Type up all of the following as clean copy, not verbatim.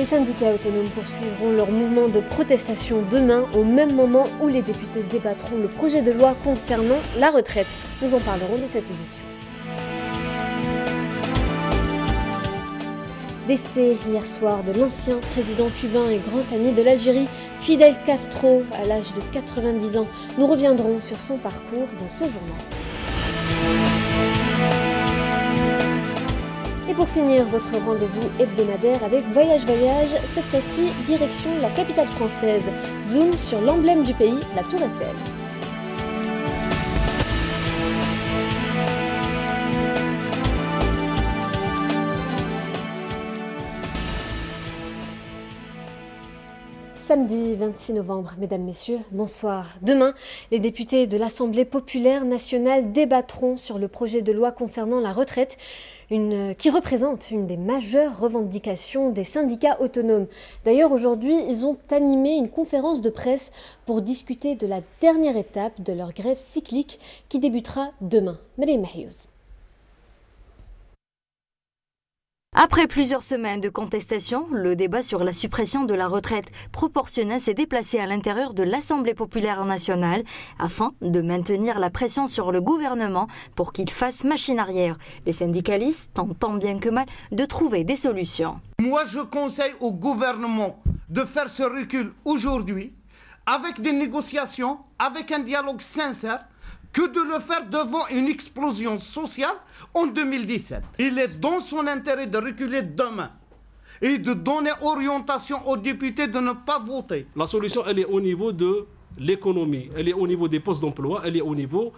Les syndicats autonomes poursuivront leur mouvement de protestation demain, au même moment où les députés débattront le projet de loi concernant la retraite. Nous en parlerons de cette édition. Décès hier soir de l'ancien président cubain et grand ami de l'Algérie, Fidel Castro, à l'âge de 90 ans. Nous reviendrons sur son parcours dans ce journal. Et pour finir, votre rendez-vous hebdomadaire avec Voyage, cette fois-ci direction la capitale française. Zoom sur l'emblème du pays, la Tour Eiffel. Samedi 26 novembre, mesdames, messieurs, bonsoir. Demain, les députés de l'Assemblée populaire nationale débattront sur le projet de loi concernant la retraite, qui représente une des majeures revendications des syndicats autonomes. D'ailleurs, aujourd'hui, ils ont animé une conférence de presse pour discuter de la dernière étape de leur grève cyclique qui débutera demain. Marie Mahiouz. Après plusieurs semaines de contestation, le débat sur la suppression de la retraite proportionnelle s'est déplacé à l'intérieur de l'Assemblée populaire nationale afin de maintenir la pression sur le gouvernement pour qu'il fasse machine arrière. Les syndicalistes tentent tant bien que mal de trouver des solutions. Moi, je conseille au gouvernement de faire ce recul aujourd'hui avec des négociations, avec un dialogue sincère, que de le faire devant une explosion sociale en 2017. Il est dans son intérêt de reculer demain et de donner orientation aux députés de ne pas voter. La solution, elle est au niveau de l'économie, elle est au niveau des postes d'emploi, elle est au niveau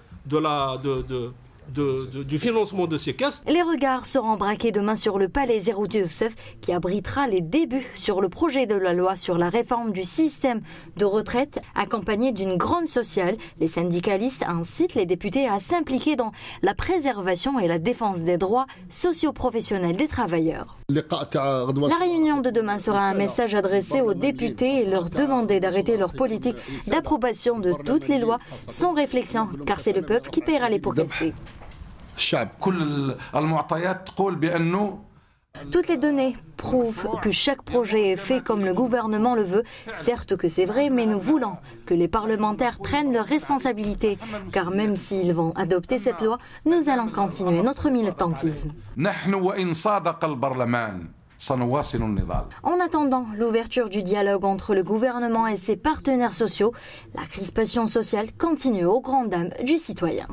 du financement de ces caisses. Les regards seront braqués demain sur le palais Zeroudi Youssef qui abritera les débuts sur le projet de la loi sur la réforme du système de retraite accompagné d'une grande sociale. Les syndicalistes incitent les députés à s'impliquer dans la préservation et la défense des droits socio-professionnels des travailleurs. La réunion de demain sera un message adressé aux députés et leur demander d'arrêter leur politique d'approbation de toutes les lois sans réflexion, car c'est le peuple qui paiera les pots cassés. Toutes les données prouvent que chaque projet est fait comme le gouvernement le veut. Certes que c'est vrai, mais nous voulons que les parlementaires prennent leurs responsabilités. Car même s'ils vont adopter cette loi, nous allons continuer notre militantisme. En attendant l'ouverture du dialogue entre le gouvernement et ses partenaires sociaux, la crispation sociale continue aux grandes dames du citoyen.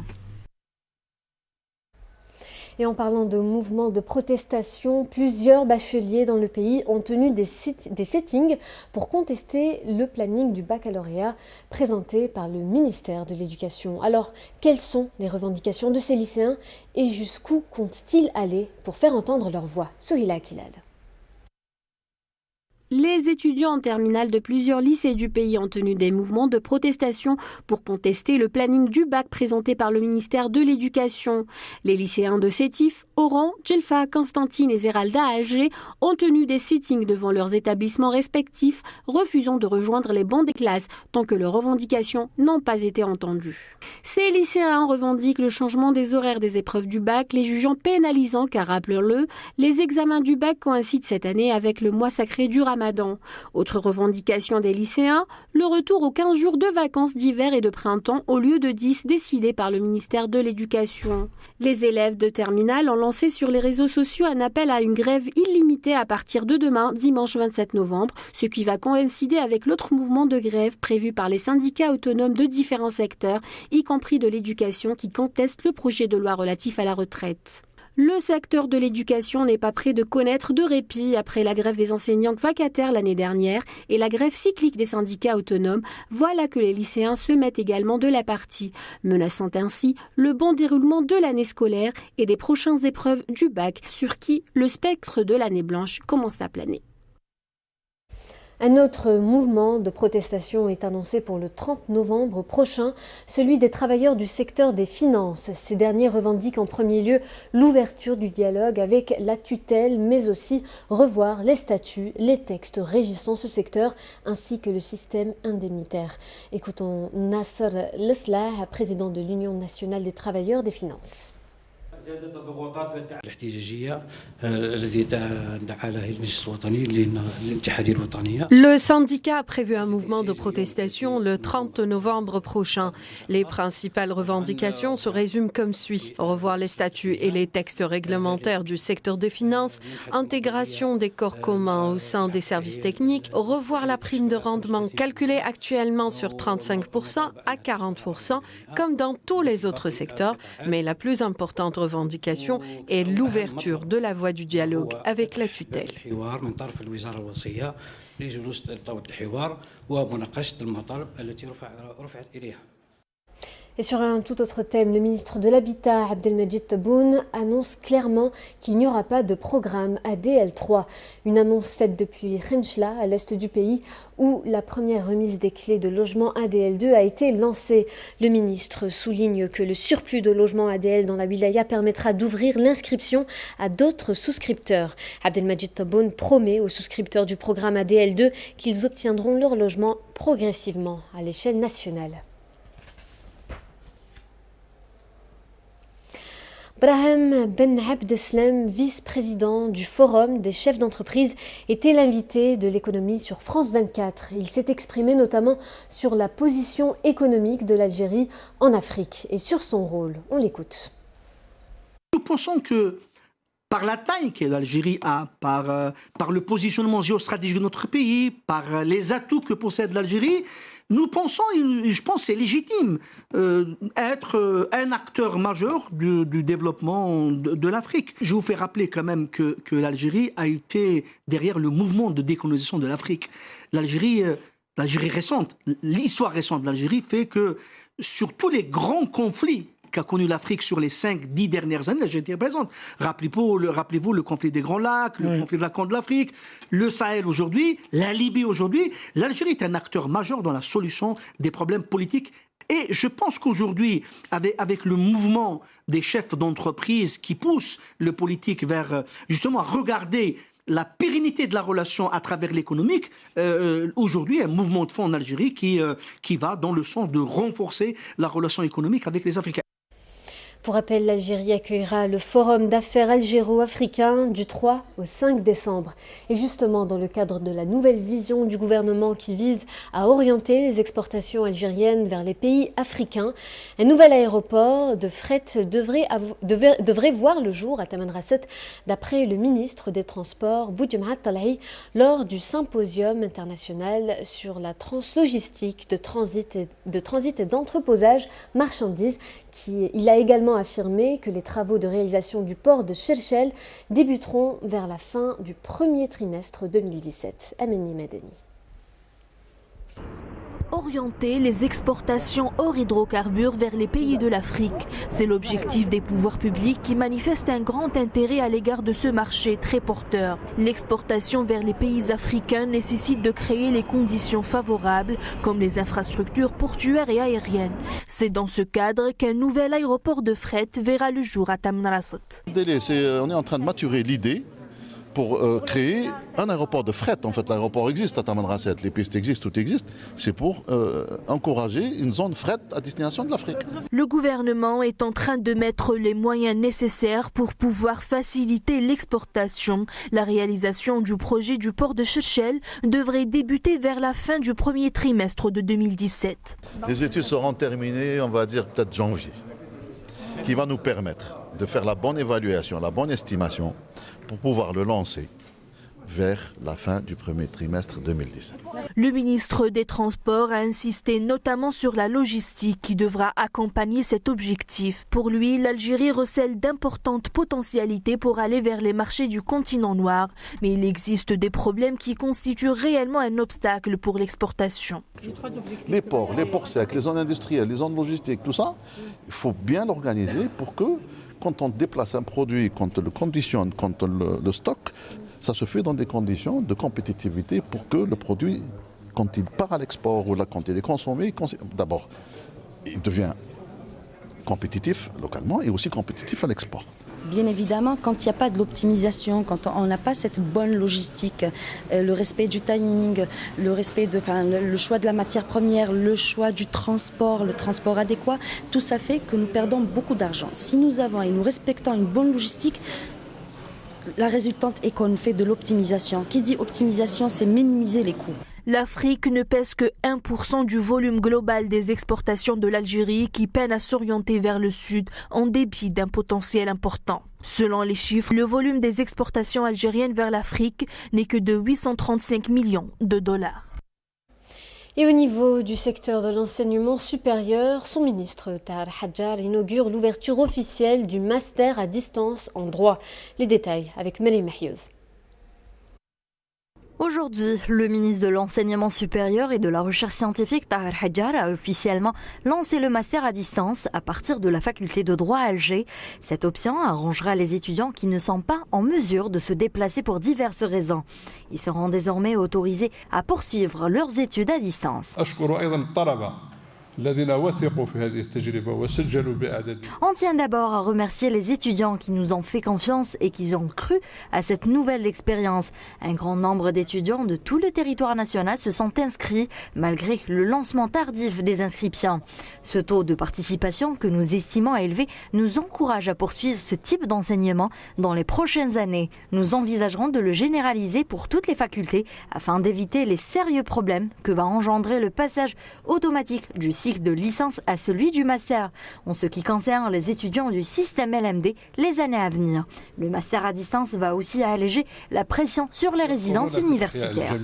Et en parlant de mouvements de protestation, plusieurs bacheliers dans le pays ont tenu des sittings pour contester le planning du baccalauréat présenté par le ministère de l'Éducation. Alors, quelles sont les revendications de ces lycéens et jusqu'où comptent-ils aller pour faire entendre leur voix? Souhila Kilal. Les étudiants en terminale de plusieurs lycées du pays ont tenu des mouvements de protestation pour contester le planning du bac présenté par le ministère de l'Éducation. Les lycéens de Sétif, Oran, Djelfa, Constantine et Zeralda à Alger ont tenu des sittings devant leurs établissements respectifs, refusant de rejoindre les bancs des classes tant que leurs revendications n'ont pas été entendues. Ces lycéens revendiquent le changement des horaires des épreuves du bac, les jugeant pénalisants car, rappelons-le, les examens du bac coïncident cette année avec le mois sacré du Ramadan. Autre revendication des lycéens, le retour aux 15 jours de vacances d'hiver et de printemps au lieu de 10 décidés par le ministère de l'Éducation. Les élèves de terminale ont lancé sur les réseaux sociaux un appel à une grève illimitée à partir de demain, dimanche 27 novembre, ce qui va coïncider avec l'autre mouvement de grève prévu par les syndicats autonomes de différents secteurs, y compris de l'éducation, qui contestent le projet de loi relatif à la retraite. Le secteur de l'éducation n'est pas prêt de connaître de répit après la grève des enseignants vacataires l'année dernière et la grève cyclique des syndicats autonomes. Voilà que les lycéens se mettent également de la partie, menaçant ainsi le bon déroulement de l'année scolaire et des prochaines épreuves du bac sur qui le spectre de l'année blanche commence à planer. Un autre mouvement de protestation est annoncé pour le 30 novembre prochain, celui des travailleurs du secteur des finances. Ces derniers revendiquent en premier lieu l'ouverture du dialogue avec la tutelle, mais aussi revoir les statuts, les textes régissant ce secteur, ainsi que le système indemnitaire. Écoutons Nasser Leslah, président de l'Union nationale des travailleurs des finances. Le syndicat a prévu un mouvement de protestation le 30 novembre prochain. Les principales revendications se résument comme suit. Revoir les statuts et les textes réglementaires du secteur des finances, intégration des corps communs au sein des services techniques, revoir la prime de rendement calculée actuellement sur 35% à 40%, comme dans tous les autres secteurs. Mais la plus importante revendication est l'ouverture de la voie du dialogue avec la tutelle. Et sur un tout autre thème, le ministre de l'Habitat, Abdelmajid Tebboune, annonce clairement qu'il n'y aura pas de programme ADL3. Une annonce faite depuis Khenchela, à l'est du pays, où la première remise des clés de logement ADL2 a été lancée. Le ministre souligne que le surplus de logements ADL dans la wilaya permettra d'ouvrir l'inscription à d'autres souscripteurs. Abdelmajid Tebboune promet aux souscripteurs du programme ADL2 qu'ils obtiendront leur logement progressivement à l'échelle nationale. Brahim Ben Abdeslam, vice-président du Forum des chefs d'entreprise, était l'invité de l'économie sur France 24. Il s'est exprimé notamment sur la position économique de l'Algérie en Afrique et sur son rôle. On l'écoute. Nous pensons que par la taille que l'Algérie a, par le positionnement géostratégique de notre pays, par les atouts que possède l'Algérie, nous pensons, et je pense que c'est légitime, être un acteur majeur du développement de l'Afrique. Je vous fais rappeler quand même que l'Algérie a été derrière le mouvement de décolonisation de l'Afrique. L'Algérie récente, l'histoire récente de l'Algérie fait que sur tous les grands conflits qu'a connu l'Afrique sur les 5-10 dernières années, j'ai été présente. Rappelez-vous le conflit des Grands Lacs, le conflit de la Corne de l'Afrique, le Sahel aujourd'hui, la Libye aujourd'hui. L'Algérie est un acteur majeur dans la solution des problèmes politiques. Et je pense qu'aujourd'hui, avec le mouvement des chefs d'entreprise qui pousse le politique vers justement regarder la pérennité de la relation à travers l'économique, aujourd'hui, un mouvement de fond en Algérie qui va dans le sens de renforcer la relation économique avec les Africains. Pour rappel, l'Algérie accueillera le Forum d'affaires algéro-africain du 3 au 5 décembre. Et justement, dans le cadre de la nouvelle vision du gouvernement qui vise à orienter les exportations algériennes vers les pays africains, un nouvel aéroport de fret devrait voir le jour à Tamanrasset, d'après le ministre des Transports, Boudjemhat Talahi, lors du symposium international sur la translogistique de transit et d'entreposage marchandises. Il a également affirmé que les travaux de réalisation du port de Cherchel débuteront vers la fin du premier trimestre 2017. Ameni Madeni. Orienter les exportations hors hydrocarbures vers les pays de l'Afrique. C'est l'objectif des pouvoirs publics qui manifestent un grand intérêt à l'égard de ce marché très porteur. L'exportation vers les pays africains nécessite de créer les conditions favorables, comme les infrastructures portuaires et aériennes. C'est dans ce cadre qu'un nouvel aéroport de fret verra le jour à Tamanrasset. On est en train de maturer l'idée pour créer un aéroport de fret. En fait, l'aéroport existe à Tamanrasset, les pistes existent, tout existe. C'est pour encourager une zone fret à destination de l'Afrique. Le gouvernement est en train de mettre les moyens nécessaires pour pouvoir faciliter l'exportation. La réalisation du projet du port de Cherchel devrait débuter vers la fin du premier trimestre de 2017. Les études seront terminées, on va dire peut-être janvier, qui va nous permettre de faire la bonne évaluation, la bonne estimation pour pouvoir le lancer vers la fin du premier trimestre 2017. Le ministre des Transports a insisté notamment sur la logistique qui devra accompagner cet objectif. Pour lui, l'Algérie recèle d'importantes potentialités pour aller vers les marchés du continent noir. Mais il existe des problèmes qui constituent réellement un obstacle pour l'exportation. Les ports secs, les zones industrielles, les zones logistiques, tout ça, il faut bien l'organiser pour que quand on déplace un produit, quand on le conditionne, quand on le stocke, ça se fait dans des conditions de compétitivité pour que le produit, quand il part à l'export ou là, quand il est consommé, d'abord, il devient compétitif localement et aussi compétitif à l'export. bien évidemment, quand il n'y a pas de l'optimisation, quand on n'a pas cette bonne logistique, le respect du timing, le choix de la matière première, le choix du transport, le transport adéquat, tout ça fait que nous perdons beaucoup d'argent. Si nous avons et nous respectons une bonne logistique, la résultante est qu'on fait de l'optimisation. Qui dit optimisation, c'est minimiser les coûts. L'Afrique ne pèse que 1% du volume global des exportations de l'Algérie qui peine à s'orienter vers le sud en dépit d'un potentiel important. Selon les chiffres, le volume des exportations algériennes vers l'Afrique n'est que de 835 millions de dollars. Et au niveau du secteur de l'enseignement supérieur, son ministre Tahar Hadjar inaugure l'ouverture officielle du master à distance en droit. Les détails avec Marie Mahiouz. Aujourd'hui, le ministre de l'Enseignement supérieur et de la Recherche scientifique, Tahar Hadjar, a officiellement lancé le master à distance à partir de la faculté de droit à Alger. Cette option arrangera les étudiants qui ne sont pas en mesure de se déplacer pour diverses raisons. Ils seront désormais autorisés à poursuivre leurs études à distance. On tient d'abord à remercier les étudiants qui nous ont fait confiance et qui ont cru à cette nouvelle expérience. Un grand nombre d'étudiants de tout le territoire national se sont inscrits malgré le lancement tardif des inscriptions. Ce taux de participation que nous estimons élevé nous encourage à poursuivre ce type d'enseignement dans les prochaines années. Nous envisagerons de le généraliser pour toutes les facultés afin d'éviter les sérieux problèmes que va engendrer le passage automatique du cycle de licence à celui du master, en ce qui concerne les étudiants du système LMD les années à venir. Le master à distance va aussi alléger la pression sur les résidences universitaires.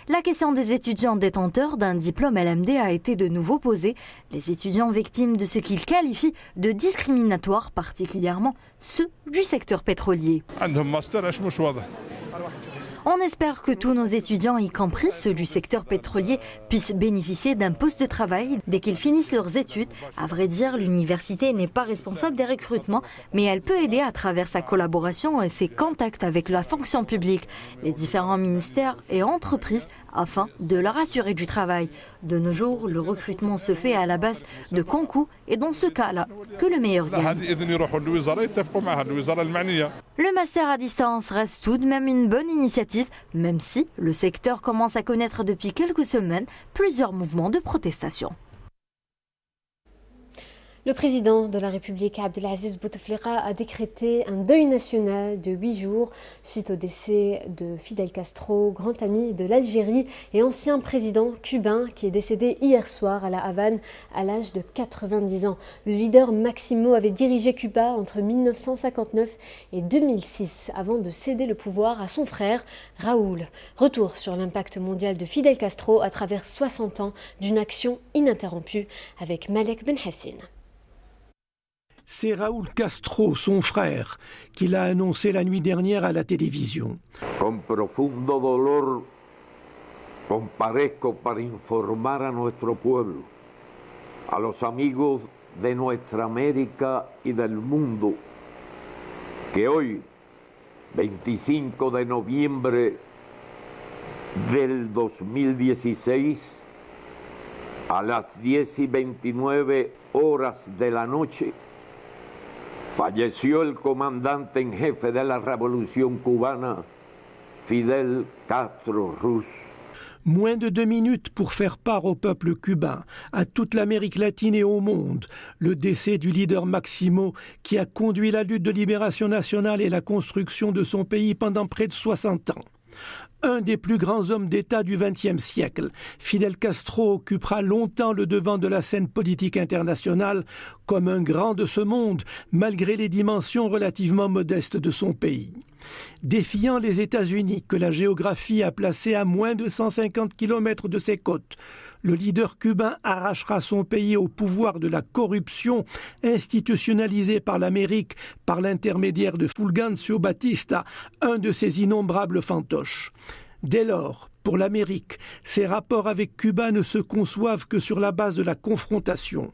La question des étudiants détenteurs d'un diplôme LMD a été de nouveau posée. Les étudiants victimes de ce qu'ils qualifient de discriminatoire, particulièrement ceux du secteur pétrolier. On espère que tous nos étudiants, y compris ceux du secteur pétrolier, puissent bénéficier d'un poste de travail dès qu'ils finissent leurs études. À vrai dire, l'université n'est pas responsable des recrutements, mais elle peut aider à travers sa collaboration et ses contacts avec la fonction publique, les différents ministères et entreprises afin de leur assurer du travail. De nos jours, le recrutement se fait à la base de concours et dans ce cas-là, que le meilleur gagne. Le master à distance reste tout de même une bonne initiative, même si le secteur commence à connaître depuis quelques semaines plusieurs mouvements de protestation. Le président de la République, Abdelaziz Bouteflika, a décrété un deuil national de 8 jours suite au décès de Fidel Castro, grand ami de l'Algérie et ancien président cubain qui est décédé hier soir à La Havane à l'âge de 90 ans. Le leader Máximo avait dirigé Cuba entre 1959 et 2006 avant de céder le pouvoir à son frère Raúl. Retour sur l'impact mondial de Fidel Castro à travers 60 ans d'une action ininterrompue avec Malek Ben Hassine. C'est Raúl Castro, son frère, qui l'a annoncé la nuit dernière à la télévision. Con profundo dolor comparezco para informar a nuestro pueblo, a los amigos de nuestra América y del mundo, que hoy, 25 de noviembre del 2016, a las 10:29 horas de la noche, falleció el comandante en jefe de la revolución cubana, Fidel Castro Ruz. Moins de 2 minutes pour faire part au peuple cubain, à toute l'Amérique latine et au monde, le décès du leader Máximo qui a conduit la lutte de libération nationale et la construction de son pays pendant près de 60 ans. Un des plus grands hommes d'État du XXe siècle, Fidel Castro occupera longtemps le devant de la scène politique internationale comme un grand de ce monde, malgré les dimensions relativement modestes de son pays. Défiant les États-Unis, que la géographie a placé à moins de 150 km de ses côtes, le leader cubain arrachera son pays au pouvoir de la corruption institutionnalisée par l'Amérique par l'intermédiaire de Fulgencio Batista, un de ses innombrables fantoches. Dès lors, pour l'Amérique, ses rapports avec Cuba ne se conçoivent que sur la base de la confrontation.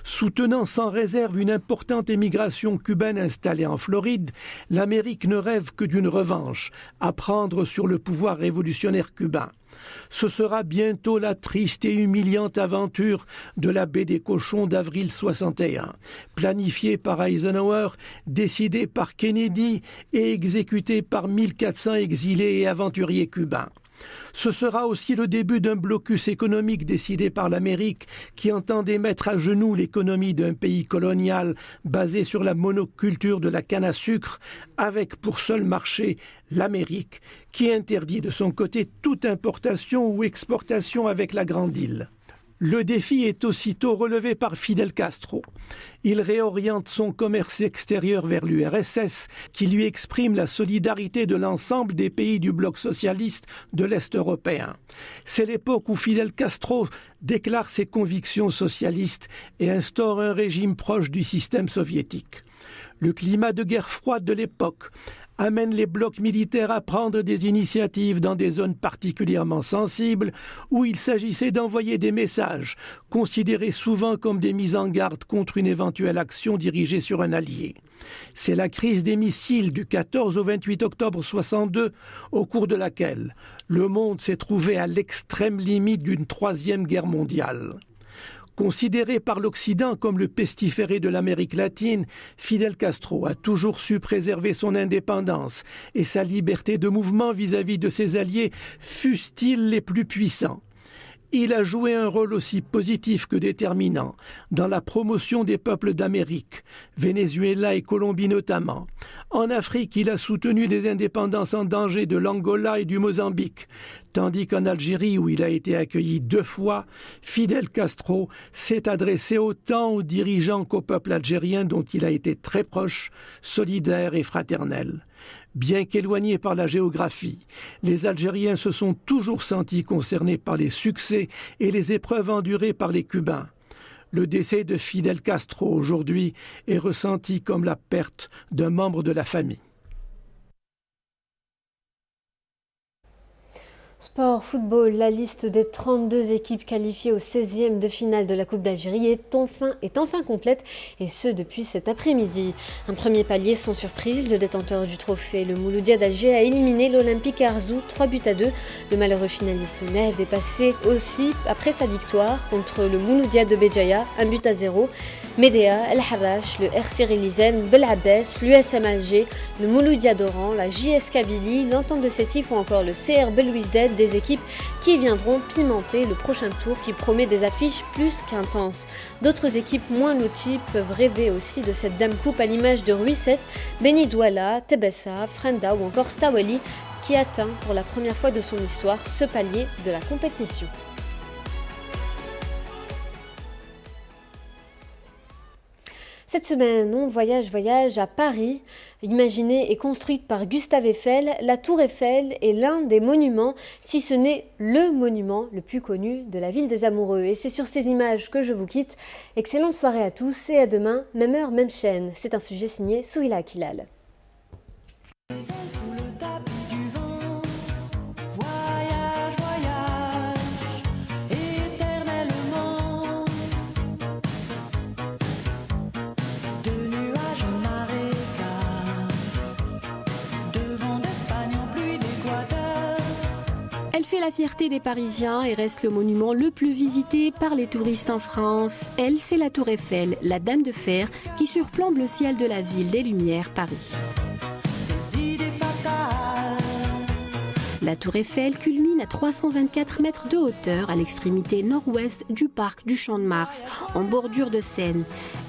Soutenant sans réserve une importante émigration cubaine installée en Floride, l'Amérique ne rêve que d'une revanche à prendre sur le pouvoir révolutionnaire cubain. Ce sera bientôt la triste et humiliante aventure de la baie des Cochons d'avril 61, planifiée par Eisenhower, décidée par Kennedy et exécutée par 1400 exilés et aventuriers cubains. Ce sera aussi le début d'un blocus économique décidé par l'Amérique qui entendait mettre à genoux l'économie d'un pays colonial basé sur la monoculture de la canne à sucre avec pour seul marché l'Amérique qui interdit de son côté toute importation ou exportation avec la Grande Île. Le défi est aussitôt relevé par Fidel Castro. Il réoriente son commerce extérieur vers l'URSS, qui lui exprime la solidarité de l'ensemble des pays du bloc socialiste de l'Est européen. C'est l'époque où Fidel Castro déclare ses convictions socialistes et instaure un régime proche du système soviétique. Le climat de guerre froide de l'époque amène les blocs militaires à prendre des initiatives dans des zones particulièrement sensibles où il s'agissait d'envoyer des messages, considérés souvent comme des mises en garde contre une éventuelle action dirigée sur un allié. C'est la crise des missiles du 14 au 28 octobre 62, au cours de laquelle le monde s'est trouvé à l'extrême limite d'une troisième guerre mondiale. Considéré par l'Occident comme le pestiféré de l'Amérique latine, Fidel Castro a toujours su préserver son indépendance et sa liberté de mouvement vis-à-vis de ses alliés, fussent-ils les plus puissants. Il a joué un rôle aussi positif que déterminant dans la promotion des peuples d'Amérique, Venezuela et Colombie notamment. En Afrique, il a soutenu des indépendances en danger de l'Angola et du Mozambique, tandis qu'en Algérie, où il a été accueilli 2 fois, Fidel Castro s'est adressé autant aux dirigeants qu'au peuple algérien dont il a été très proche, solidaire et fraternel. Bien qu'éloignés par la géographie, les Algériens se sont toujours sentis concernés par les succès et les épreuves endurées par les Cubains. Le décès de Fidel Castro aujourd'hui est ressenti comme la perte d'un membre de la famille. Sport, football, la liste des 32 équipes qualifiées au 16e de finale de la Coupe d'Algérie est enfin complète, et ce depuis cet après-midi. Un premier palier sans surprise, le détenteur du trophée, le Mouloudia d'Alger, a éliminé l'Olympique Arzou 3-2. Le malheureux finaliste lyonnais est dépassé aussi après sa victoire contre le Mouloudia de Béjaïa, 1-0. Médéa, El Harrach, le RC Relizane, Belabès, l'USM Alger, le Mouloudia d'Oran, la JS Kabylie, l'Entente de Sétif ou encore le CR Belouizdad, des équipes qui viendront pimenter le prochain tour qui promet des affiches plus qu'intenses. D'autres équipes moins loties peuvent rêver aussi de cette Dame Coupe à l'image de Ruisset, Beni Douala, Tebessa, Frenda ou encore Stawali qui atteint pour la première fois de son histoire ce palier de la compétition. Cette semaine, on voyage à Paris. Imaginée et construite par Gustave Eiffel, la Tour Eiffel est l'un des monuments, si ce n'est le monument le plus connu de la ville des amoureux. Et c'est sur ces images que je vous quitte. Excellente soirée à tous et à demain, même heure, même chaîne. C'est un sujet signé Souila Akilal. Elle fait la fierté des Parisiens et reste le monument le plus visité par les touristes en France. Elle, c'est la Tour Eiffel, la Dame de Fer, qui surplombe le ciel de la ville des Lumières, Paris. La Tour Eiffel culmine à 324 mètres de hauteur à l'extrémité nord-ouest du parc du Champ de Mars, en bordure de Seine.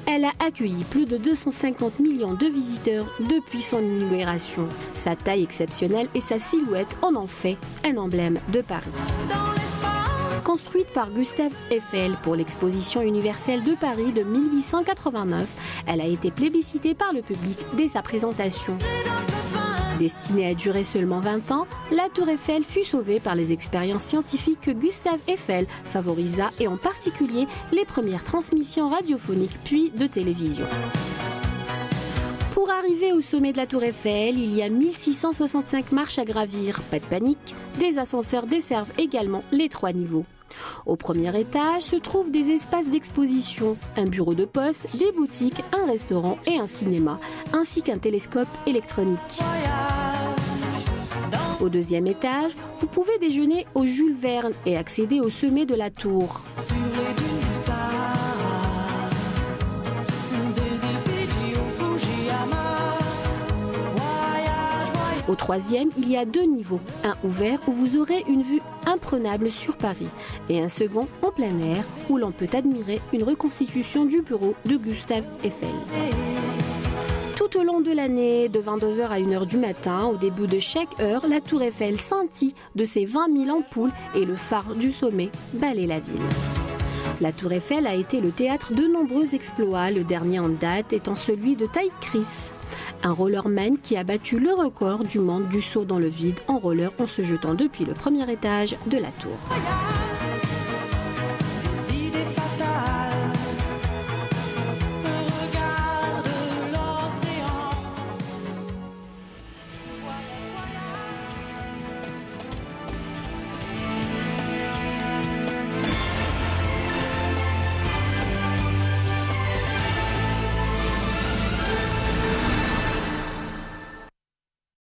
Elle a accueilli plus de 250 millions de visiteurs depuis son inauguration. Sa taille exceptionnelle et sa silhouette en fait un emblème de Paris. Construite par Gustave Eiffel pour l'exposition universelle de Paris de 1889, elle a été plébiscitée par le public dès sa présentation. Destinée à durer seulement 20 ans, la Tour Eiffel fut sauvée par les expériences scientifiques que Gustave Eiffel favorisa et en particulier les premières transmissions radiophoniques puis de télévision. Pour arriver au sommet de la Tour Eiffel, il y a 1665 marches à gravir. Pas de panique, des ascenseurs desservent également les 3 niveaux. Au premier étage se trouvent des espaces d'exposition, un bureau de poste, des boutiques, un restaurant et un cinéma, ainsi qu'un télescope électronique. Au deuxième étage, vous pouvez déjeuner au Jules Verne et accéder au sommet de la tour. Au troisième, il y a 2 niveaux, un ouvert où vous aurez une vue imprenable sur Paris et un second en plein air où l'on peut admirer une reconstitution du bureau de Gustave Eiffel. Tout au long de l'année, de 22h à 1h du matin, au début de chaque heure, la tour Eiffel scintille de ses 20 000 ampoules et le phare du sommet balaie la ville. La tour Eiffel a été le théâtre de nombreux exploits, le dernier en date étant celui de Ty Chris, un rollerman qui a battu le record du monde du saut dans le vide en roller en se jetant depuis le premier étage de la tour.